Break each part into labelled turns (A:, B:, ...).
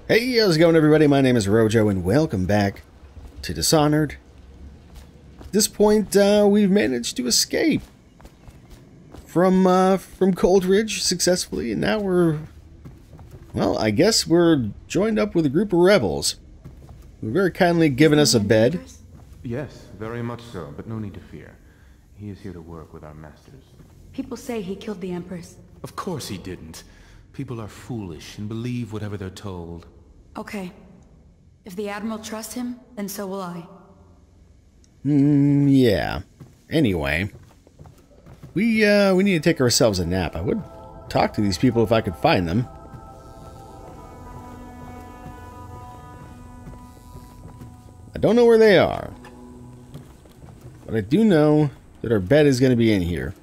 A: Hey, how's it going, everybody? My name is Rojo, and welcome back to Dishonored. At this point, we've managed to escape from Cold Ridge successfully, and now well, I guess we're joined up with a group of rebels who very kindly given us a bed.
B: Yes, very much so, but no need to fear. He is here to work with our masters.
C: People say he killed the Empress.
B: Of course he didn't. People are foolish and believe whatever they're told.
C: Okay. If the Admiral trusts him, then so will I.
A: Yeah. Anyway, we need to take ourselves a nap. I would talk to these people if I could find them. I don't know where they are, but I do know that our bed is going to be in here.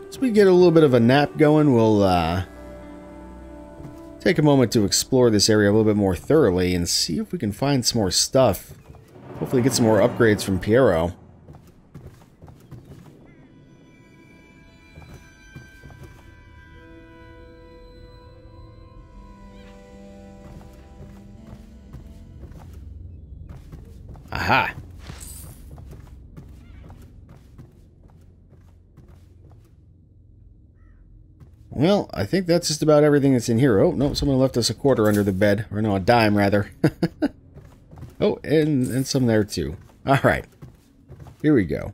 A: As we get a little bit of a nap going, we'll take a moment to explore this area a little bit more thoroughly and see if we can find some more stuff. Hopefully get some more upgrades from Piero. Aha! Well, I think that's just about everything that's in here. Oh, no, someone left us a quarter under the bed. Or no, a dime, rather. Oh, and some there, too. Alright. Here we go.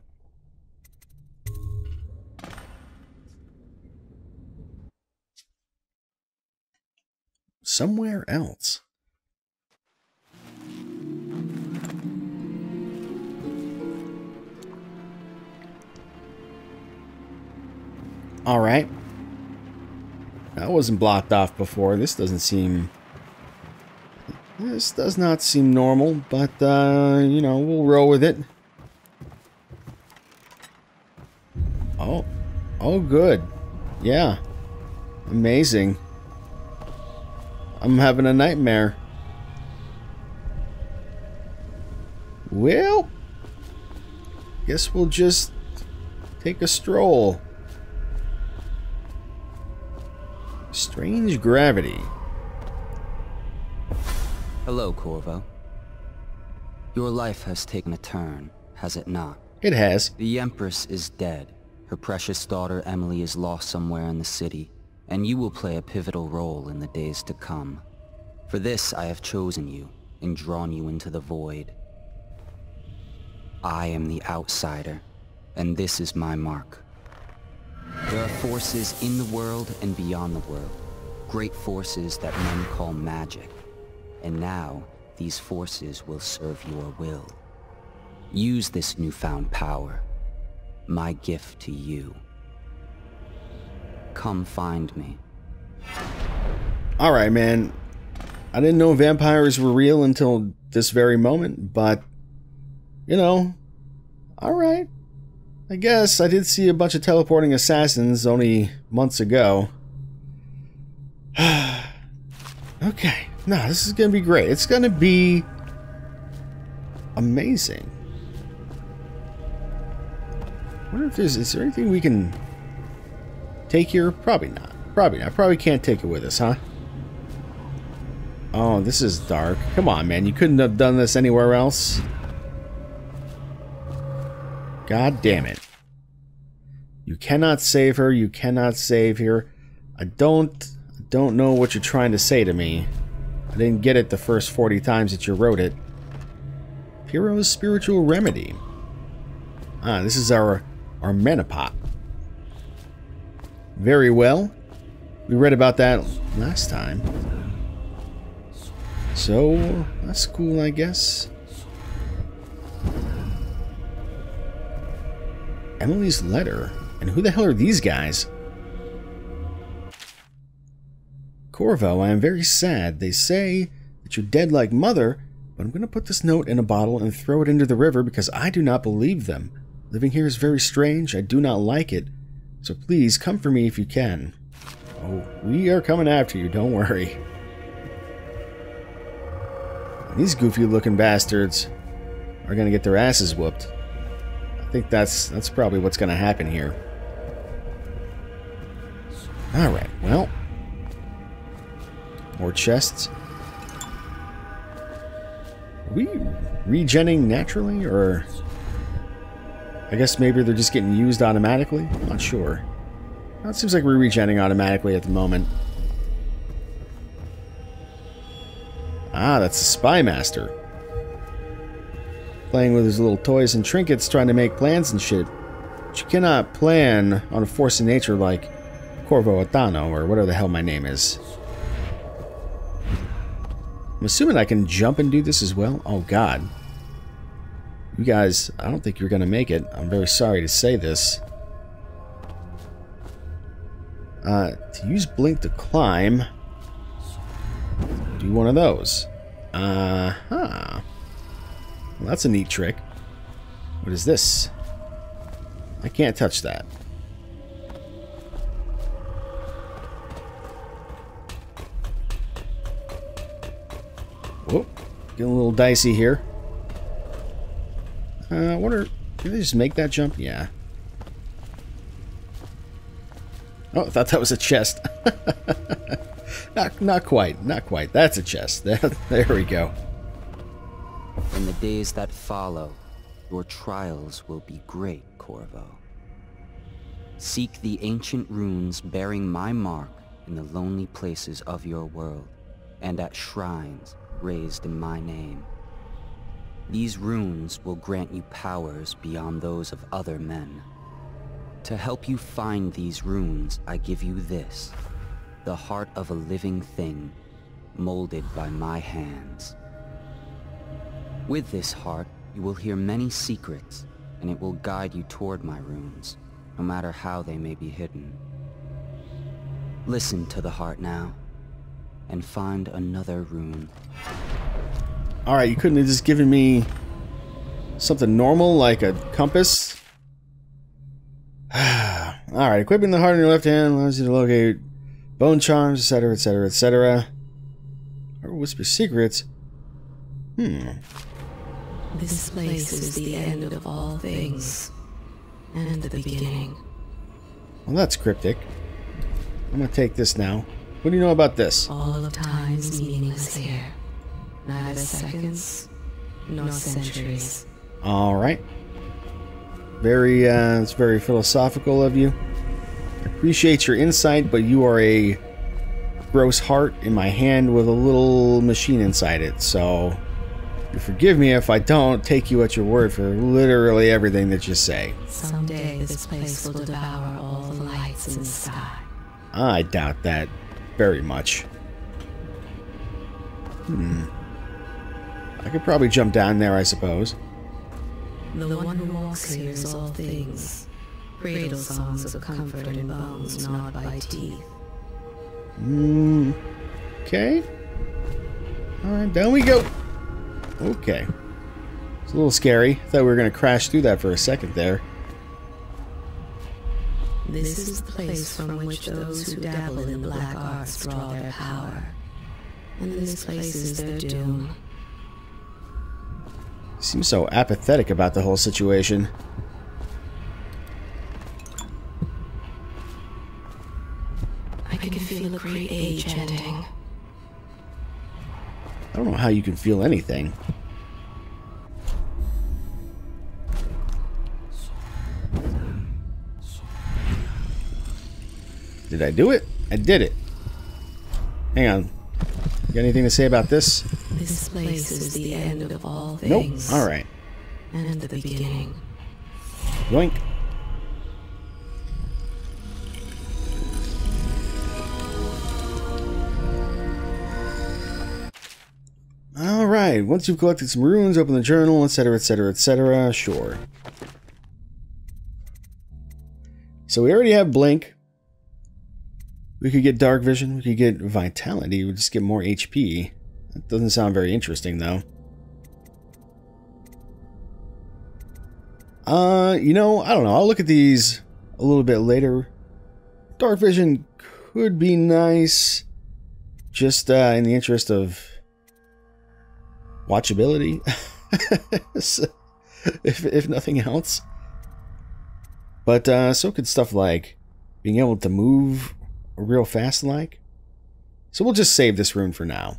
A: Somewhere else. Alright. That wasn't blocked off before. This doesn't seem... This does not seem normal, but, you know, we'll roll with it. Oh. Oh, good. Yeah. Amazing. I'm having a nightmare. Well, guess we'll just take a stroll. Strange gravity.
D: Hello, Corvo. Your life has taken a turn, has it not?
A: It has.
D: The Empress is dead. Her precious daughter Emily is lost somewhere in the city, and you will play a pivotal role in the days to come. For this, I have chosen you and drawn you into the void. I am the outsider, and this is my mark. There are forces in the world and beyond the world. Great forces that men call magic. And now, these forces will serve your will. Use this newfound power. My gift to you. Come find me.
A: Alright, man. I didn't know vampires were real until this very moment, but, you know, alright. I guess I did see a bunch of teleporting assassins only months ago. Okay. No, this is going to be great. It's going to be amazing. I wonder if is there anything we can take here? Probably not. Probably not. Probably can't take it with us, huh? Oh, this is dark. Come on, man. You couldn't have done this anywhere else. God damn it. You cannot save her. You cannot save her. I don't know what you're trying to say to me. I didn't get it the first 40 times that you wrote it. Piero's spiritual remedy. Ah, this is our menopot. Very well. We read about that last time. So, that's cool, I guess. Emily's letter. And who the hell are these guys? Corvo, I am very sad. They say that you're dead like mother, but I'm going to put this note in a bottle and throw it into the river because I do not believe them. Living here is very strange. I do not like it. So please, come for me if you can. Oh, we are coming after you. Don't worry. These goofy-looking bastards are going to get their asses whooped. I think that's probably what's going to happen here. Alright, well. More chests. Are we regenning naturally, or... I guess maybe they're just getting used automatically? I'm not sure. Well, it seems like we're regenning automatically at the moment. Ah, that's the Spy Master. Playing with his little toys and trinkets, trying to make plans and shit. But you cannot plan on a force of nature like Corvo Atano, or whatever the hell my name is. I'm assuming I can jump and do this as well? Oh god. You guys, I don't think you're gonna make it. I'm very sorry to say this. To use Blink to climb, do one of those. Well, that's a neat trick. What is this? I can't touch that. Whoop. Getting a little dicey here. I wonder, did they just make that jump? Yeah. Oh, I thought that was a chest. Not quite. Not quite. That's a chest. There we go.
D: In the days that follow, your trials will be great, Corvo. Seek the ancient runes bearing my mark in the lonely places of your world, and at shrines raised in my name. These runes will grant you powers beyond those of other men. To help you find these runes, I give you this, the heart of a living thing, molded by my hands. With this heart, you will hear many secrets, and it will guide you toward my runes, no matter how they may be hidden. Listen to the heart now, and find another rune.
A: Alright, you couldn't have just given me something normal like a compass? Alright, equipping the heart in your left hand allows you to locate bone charms, etc., etc., etc. Or whisper secrets.
E: This place is the end of all things, and the beginning.
A: Well, that's cryptic. I'm gonna take this now. What do you know about this?
E: All of time's meaningless here. Neither seconds, nor centuries.
A: Alright. It's very philosophical of you. I appreciate your insight, but you are a gross heart in my hand with a little machine inside it, so you forgive me if I don't take you at your word for literally everything that you say.
E: Someday this place will devour all the lights in the sky.
A: I doubt that very much. I could probably jump down there, I suppose.
E: The one who walks here is all things. Cradle songs of comfort and bones gnawed by teeth.
A: Okay. Alright, down we go. Okay. It's a little scary. Thought we were going to crash through that for a second there.
E: This is the place from which those who dabble in the black arts draw their power. And this place is their doom.
A: Seems so apathetic about the whole situation.
E: I can feel a great age ending.
A: I don't know how you can feel anything. Did I do it? I did it. Hang on. You got anything to say about this?
E: This place is the end of all things.
A: Nope. Alright.
E: And the beginning.
A: Yoink. Alright, once you've collected some runes, open the journal, etc., etc., etc. Sure. So we already have Blink. We could get Dark Vision, we could get Vitality, we just get more HP. That doesn't sound very interesting, though. You know, I don't know. I'll look at these a little bit later. Dark Vision could be nice, just in the interest of watchability, if nothing else. But so could stuff like being able to move real fast like. So we'll just save this rune for now.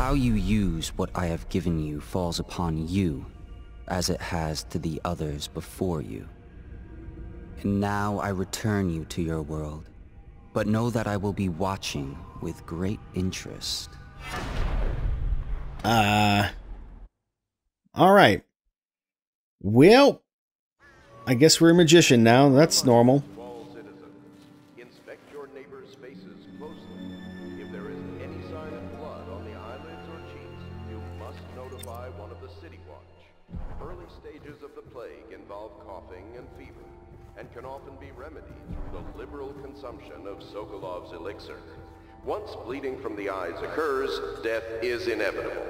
D: How you use what I have given you falls upon you, as it has to the others before you. And now I return you to your world, but know that I will be watching with great interest.
A: Alright. Well, I guess we're a magician now. That's normal.
F: All citizens, inspect your neighbor's faces closely. If there is any sign of blood on the eyelids or cheeks, you must notify one of the City Watch. Early stages of the plague involve coughing and fever, and can often be remedied through the liberal consumption of Sokolov's elixir. Once bleeding from the eyes occurs, death is inevitable.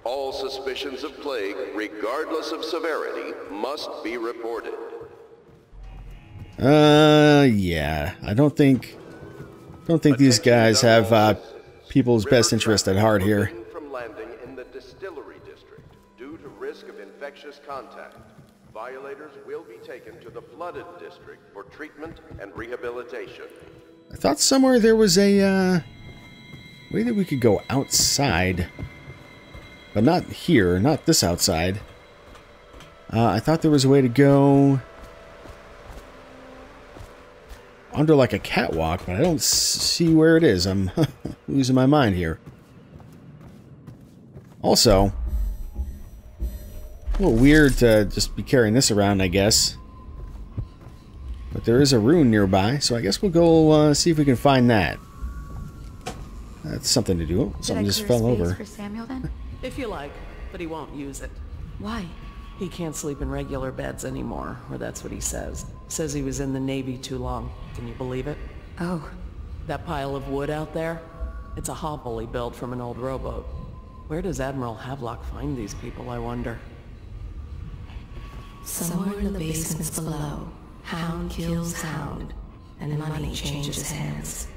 F: All suspicions of plague, regardless of severity, must be reported.
A: Yeah. I don't think these guys have people's best interest at heart here.
F: From landing in the distillery district due to risk of infectious contact. Violators will be taken to the flooded district for treatment and rehabilitation.
A: I thought somewhere there was a way that we could go outside. But not here, not this outside. I thought there was a way to go under like a catwalk, but I don't see where it is. I'm losing my mind here. Also, a little weird to just be carrying this around, I guess. But there is a rune nearby, so I guess we'll go see if we can find that. That's something to do. Something just fell over.
C: For Samuel, then?
G: If you like, but he won't use it.
C: Why?
G: He can't sleep in regular beds anymore, or that's what he says. Says he was in the Navy too long. Can you believe it?
C: Oh.
G: That pile of wood out there? It's a hovel he built from an old rowboat. Where does Admiral Havelock find these people, I wonder?
E: Somewhere in the basements below, hound kills hound, and money changes hands.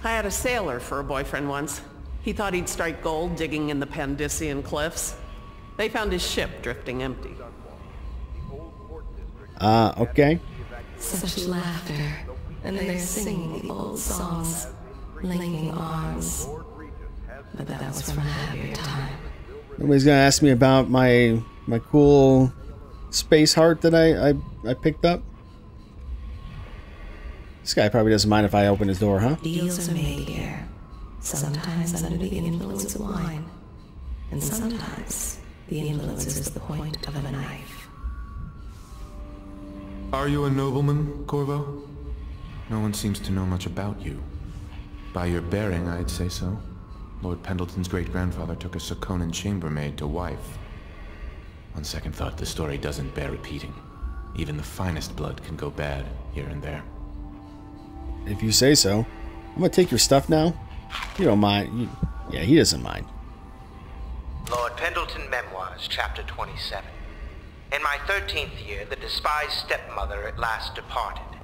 G: I had a sailor for a boyfriend once. He thought he'd strike gold digging in the Pandician cliffs. They found his ship drifting empty.
A: Okay.
E: Such laughter, and they're singing the old songs, linking arms. But that was from a happier time.
A: Nobody's gonna ask me about my cool space heart that I picked up. This guy probably doesn't mind if I open his door, huh?
E: Deals are made here, sometimes under the influence of wine, and sometimes the influence is the point of a knife.
B: Are you a nobleman, Corvo? No one seems to know much about you. By your bearing, I'd say so. Lord Pendleton's great-grandfather took a Sokonan chambermaid to wife. On second thought, the story doesn't bear repeating. Even the finest blood can go bad here and there.
A: If you say so. I'm gonna take your stuff now. You don't mind. Yeah, he doesn't mind.
H: Lord Pendleton Memoirs, Chapter 27. In my 13th year, the despised stepmother at last departed,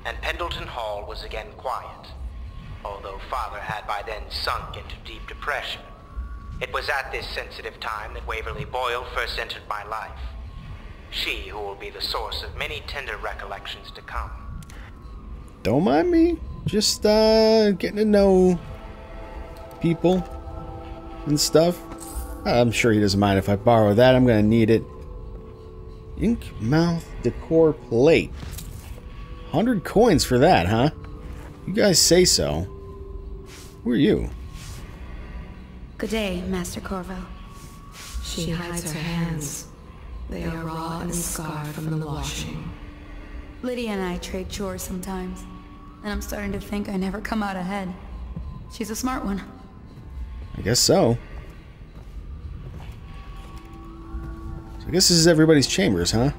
H: and Pendleton Hall was again quiet, although Father had by then sunk into deep depression. It was at this sensitive time that Waverly Boyle first entered my life. She who will be the source of many tender recollections to come.
A: Don't mind me. Just getting to know people and stuff. I'm sure he doesn't mind if I borrow that. I'm gonna need it. Ink mouth decor plate. 100 coins for that, huh? You guys say so. Who are you?
C: Good day, Master Corvo.
E: She hides her hands. They are raw and scarred from the washing.
C: Lydia and I trade chores sometimes, and I'm starting to think I never come out ahead. She's a smart one.
A: I guess so. So I guess this is everybody's chambers, huh?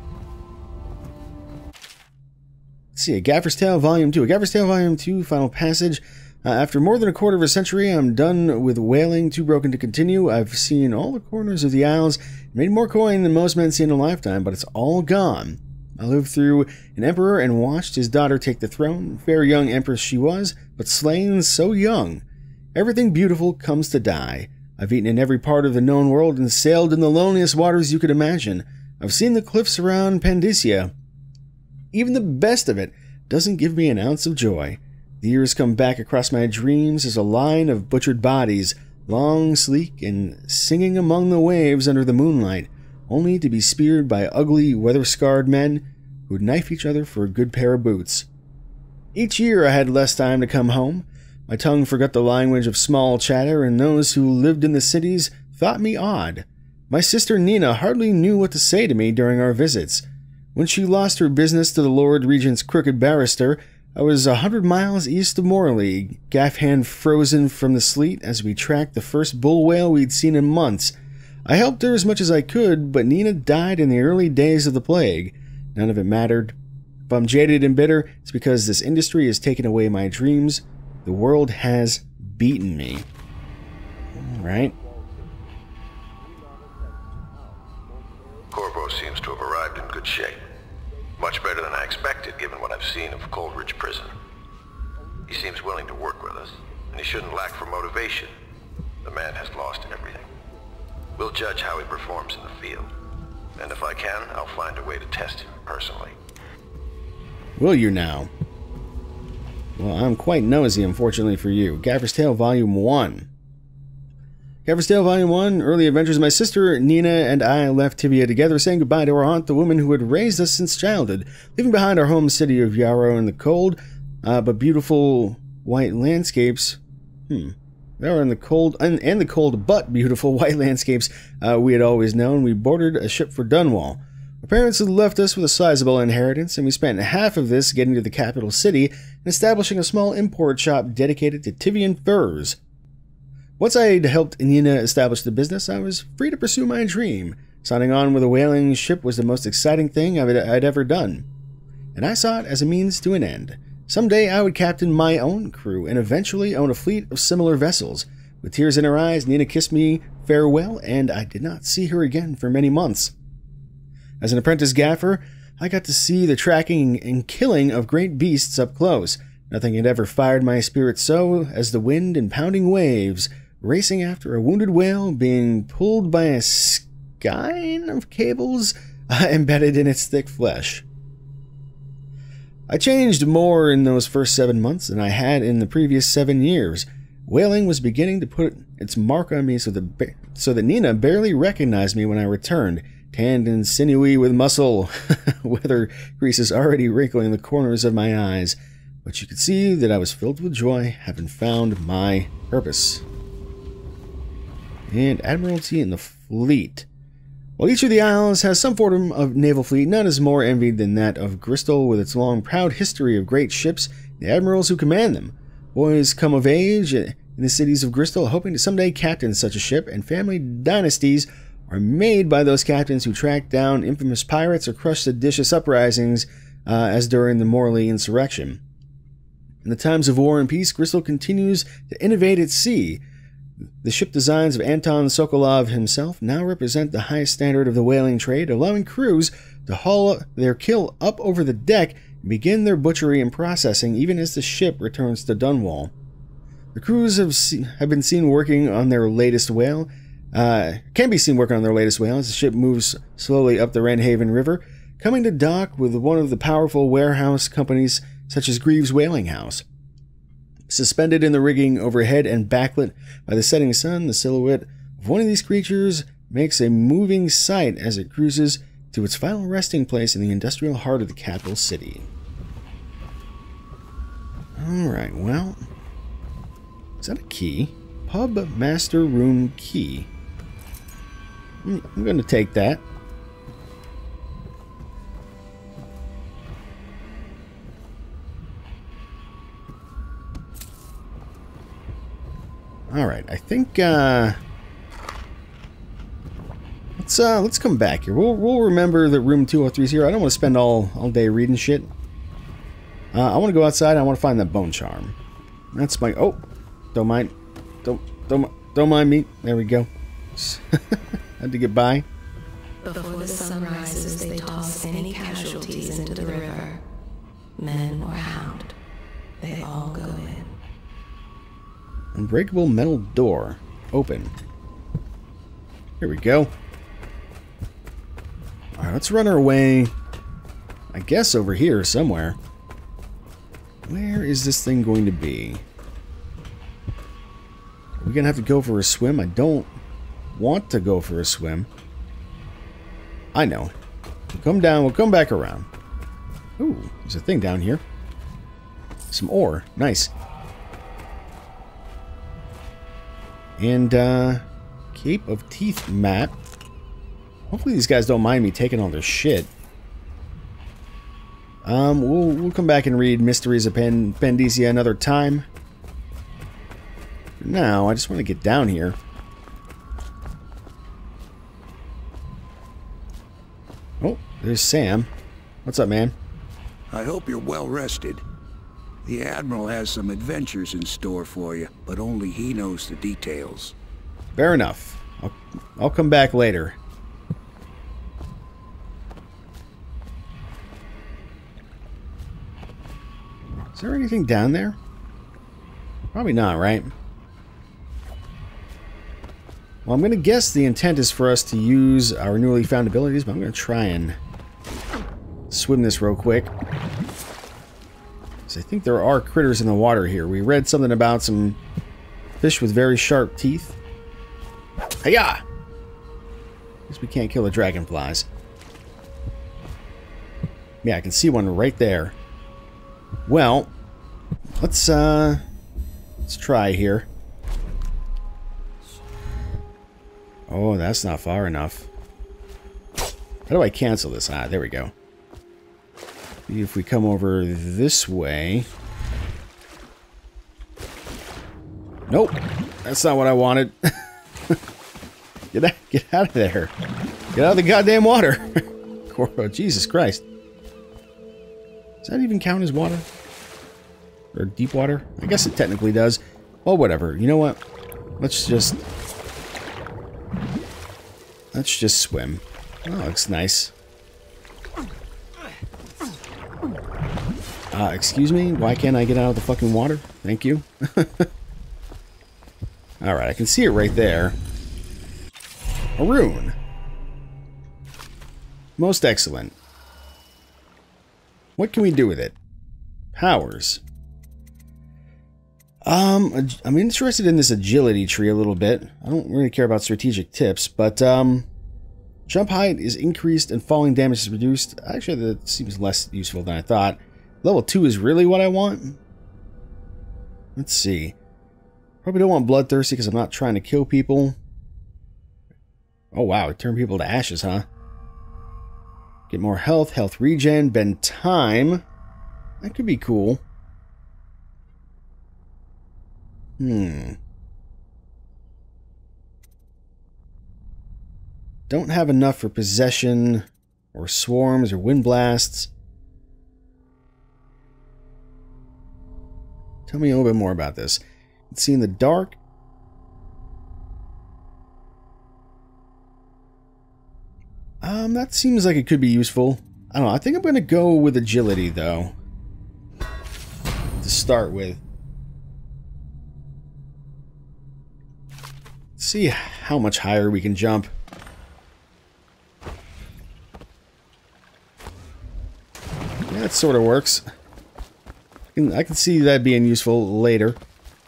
A: Let's see, A Gaffer's Tale Volume 2. A Gaffer's Tale Volume 2, Final Passage. After more than a quarter of a century, I'm done with whaling, too broken to continue. I've seen all the corners of the Isles, made more coin than most men see in a lifetime, but it's all gone. I lived through an emperor and watched his daughter take the throne. Fair young empress she was, but slain so young. Everything beautiful comes to die. I've eaten in every part of the known world and sailed in the loneliest waters you could imagine. I've seen the cliffs around Pandicia. Even the best of it doesn't give me an ounce of joy. The years come back across my dreams as a line of butchered bodies, long, sleek, and singing among the waves under the moonlight, only to be speared by ugly, weather-scarred men who'd knife each other for a good pair of boots. Each year I had less time to come home. My tongue forgot the language of small chatter, and those who lived in the cities thought me odd. My sister Nina hardly knew what to say to me during our visits. When she lost her business to the Lord Regent's crooked barrister, I was 100 miles east of Morley, gaff hand frozen from the sleet as we tracked the first bull whale we'd seen in months. I helped her as much as I could, but Nina died in the early days of the plague. None of it mattered. If I'm jaded and bitter, it's because this industry has taken away my dreams. The world has beaten me. Alright.
F: Corvo seems to have arrived in good shape. Much better than I expected, given what I've seen of Coldridge Prison. He seems willing to work with us, and he shouldn't lack for motivation. The man has lost everything. We'll judge how he performs in the field. And if I can, I'll find a way to test him personally.
A: Will you now? Well, I'm quite nosy, unfortunately for you. Gaffer's Tale Volume 1. Gaffer's Tale Volume 1, Early Adventures. My sister Nina and I left Tibia together, saying goodbye to our aunt, the woman who had raised us since childhood, leaving behind our home city of Yarrow in the cold, but beautiful white landscapes. They were in the cold, and the cold but beautiful white landscapes we had always known. We boarded a ship for Dunwall. Our parents had left us with a sizable inheritance, and we spent half of this getting to the capital city and establishing a small import shop dedicated to Tivian furs. Once I'd helped Nina establish the business, I was free to pursue my dream. Signing on with a whaling ship was the most exciting thing I'd ever done, and I saw it as a means to an end. Someday I would captain my own crew and eventually own a fleet of similar vessels. With tears in her eyes, Nina kissed me farewell, and I did not see her again for many months. As an apprentice gaffer, I got to see the tracking and killing of great beasts up close. Nothing had ever fired my spirit so as the wind and pounding waves, racing after a wounded whale being pulled by a skein of cables embedded in its thick flesh. I changed more in those first 7 months than I had in the previous 7 years. Whaling was beginning to put its mark on me so that Nina barely recognized me when I returned, tanned and sinewy with muscle, weather creases already wrinkling the corners of my eyes. But you could see that I was filled with joy, having found my purpose. And Admiralty in the Fleet. While each of the isles has some form of naval fleet, none is more envied than that of Bristol, with its long, proud history of great ships and the admirals who command them. Boys come of age in the cities of Bristol, hoping to someday captain such a ship, and family dynasties are made by those captains who track down infamous pirates or crush seditious uprisings, as during the Morley insurrection. In the times of war and peace, Bristol continues to innovate at sea. The ship designs of Anton Sokolov himself now represent the highest standard of the whaling trade, allowing crews to haul their kill up over the deck and begin their butchery and processing even as the ship returns to Dunwall. The crews have been seen working on their latest whale, can be seen working on their latest whale as the ship moves slowly up the Wrenhaven River, coming to dock with one of the powerful warehouse companies such as Greaves Whaling House. Suspended in the rigging overhead and backlit by the setting sun, the silhouette of one of these creatures makes a moving sight as it cruises to its final resting place in the industrial heart of the capital city. Alright, well, is that a key? Pub Master Room Key. I'm going to take that. Alright, I think, let's come back here. We'll remember that room 203 is here. I don't want to spend all day reading shit. I want to go outside. I want to find that bone charm. That's my, oh, don't mind me. There we go. Had to get by.
E: Before the sun rises, they toss any casualties into the river. Men or hound, they all go in.
A: Unbreakable metal door. Open. Here we go. Alright, let's run our way, I guess, over here somewhere. Where is this thing going to be? Are we going to have to go for a swim? I don't want to go for a swim. I know. We'll come down. We'll come back around. Ooh, there's a thing down here. Some ore. Nice. And, Cape of Teeth map. Hopefully these guys don't mind me taking all their shit. We'll come back and read Mysteries of Bendesia another time. For now, I just want to get down here. Oh, there's Sam. What's up, man?
I: I hope you're well rested. The Admiral has some adventures in store for you, but only he knows the details.
A: Fair enough. I'll come back later. Is there anything down there? Probably not, right? Well, I'm going to guess the intent is for us to use our newly found abilities, but I'm going to try and swim this real quick. So I think there are critters in the water here. We read something about some fish with very sharp teeth. Hiya! Guess we can't kill the dragonflies. Yeah, I can see one right there. Well, let's try here. Oh, that's not far enough. How do I cancel this? Ah, there we go. If we come over this way. Nope, that's not what I wanted. Get out of there. Get out of the goddamn water. Corvo, Jesus Christ. Does that even count as water? Or deep water? I guess it technically does. Well, whatever. You know what? Let's just swim. Oh, looks nice. Excuse me? Why can't I get out of the fucking water? Thank you. Alright, I can see it right there. A rune. Most excellent. What can we do with it? Powers. I'm interested in this agility tree a little bit. I don't really care about strategic tips, but jump height is increased and falling damage is reduced. Actually, that seems less useful than I thought. Level 2 is really what I want. Let's see. Probably don't want bloodthirsty because I'm not trying to kill people. Oh wow, turn people to ashes, huh? Get more health, health regen, bend time. That could be cool. Don't have enough for possession, or swarms, or wind blasts. Tell me a little bit more about this. Let's see in the dark. That seems like it could be useful. I don't know, I think I'm going to go with agility, though. To start with. Let's see how much higher we can jump. Yeah, that sort of works. I can see that being useful later.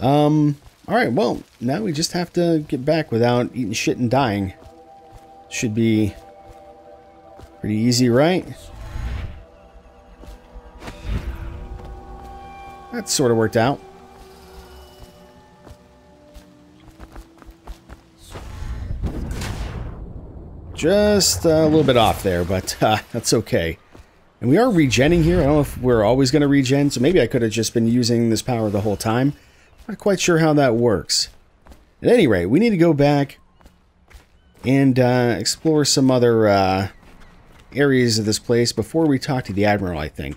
A: Alright, well, now we just have to get back without eating shit and dying. Should be pretty easy, right? That sort of worked out. Just a little bit off there, but that's okay. And we are regenning here. I don't know if we're always going to regen, so maybe I could have just been using this power the whole time. Not quite sure how that works. At any rate, we need to go back and explore some other areas of this place before we talk to the Admiral, I think.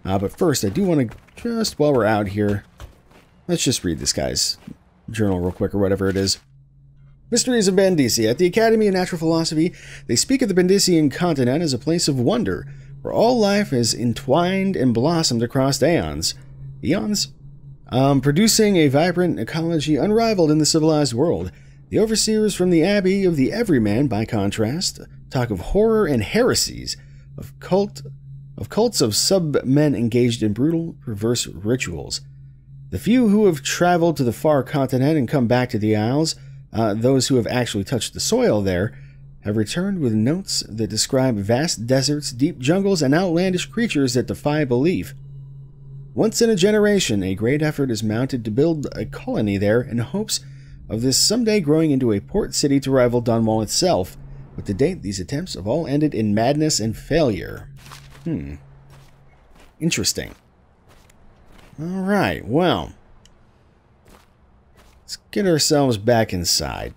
A: But first, I do want to, just while we're out here, let's just read this guy's journal real quick, or whatever it is. Mysteries of Bendesia. At the Academy of Natural Philosophy, they speak of the Bendesian continent as a place of wonder, where all life is entwined and blossomed across eons, producing a vibrant ecology unrivaled in the civilized world. The overseers from the Abbey of the Everyman, by contrast, talk of horror and heresies, of of cults of sub-men engaged in brutal, perverse rituals. The few who have traveled to the far continent and come back to the Isles, those who have actually touched the soil there, have returned with notes that describe vast deserts, deep jungles, and outlandish creatures that defy belief. Once in a generation, a great effort is mounted to build a colony there in hopes of this someday growing into a port city to rival Dunwall itself, but to date these attempts have all ended in madness and failure. Interesting. Alright, well, let's get ourselves back inside.